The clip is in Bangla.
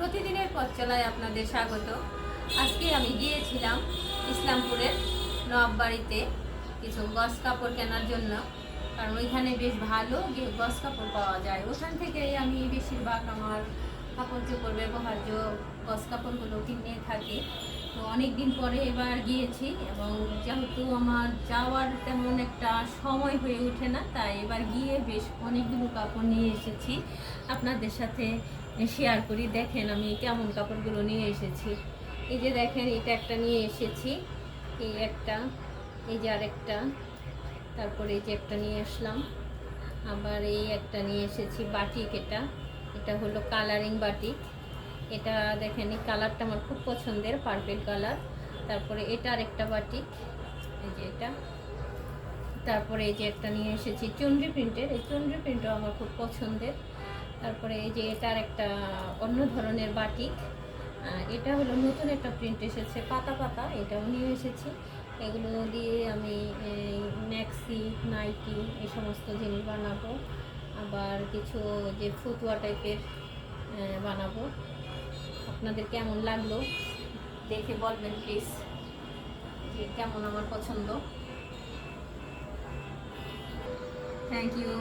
প্রতিদিনের পথ চলায় আপনাদের স্বাগত। আজকে আমি গিয়েছিলাম ইসলামপুরের নবাববাড়িতে কিছু গস কাপড় কেনার জন্য, কারণ ওইখানে বেশ ভালো গস কাপড় পাওয়া যায়। ওখান থেকেই আমি বেশিরভাগ আমার কাপড় চোপড় ব্যবহার্য গস কাপড়গুলো কিনে থাকি। তো অনেক দিন পরে এবার গিয়েছি, এবং যেহেতু আমার যাওয়ার তেমন একটা সময় হয়ে ওঠে না, তাই এবার গিয়ে বেশ অনেকগুলো কাপড় নিয়ে এসেছি। আপনাদের সাথে শেয়ার করি। দেখেন আমি কেমন কাপড়গুলো নিয়ে এসেছি। এই যে দেখেন, এটা একটা নিয়ে এসেছি, এই একটা, এই যে আরেকটা, তারপরে এই যে একটা নিয়ে আসলাম, আবার এই একটা নিয়ে এসেছি বাটিক। এটা হলো কালারিং বাটিক। এটা দেখেন, এই কালারটা আমার খুব পছন্দের, পার্পেল কালার। তারপরে এটা আরেকটা বাটিক, এই যে এটা। তারপরে এই যে একটা নিয়ে এসেছি চুনরি প্রিন্টের, এই চুনরি প্রিন্টও আমার খুব পছন্দের। তারপরে এই যে এটার একটা অন্য ধরনের বাটিক, এটা হলো নতুন একটা প্রিন্ট এসেছে, পাতা পাতা, এটাও নিয়ে এসেছি। এগুলো দিয়ে আমি ম্যাক্সি, নাইটি এই সমস্ত জিনিস বানাবো। আবার কিছু যে ফুতুয়া টাইপের বানাবো। আপনাদের কেমন লাগলো দেখে বলবেন প্লিজ, যে কেমন আমার পছন্দ। Thank you.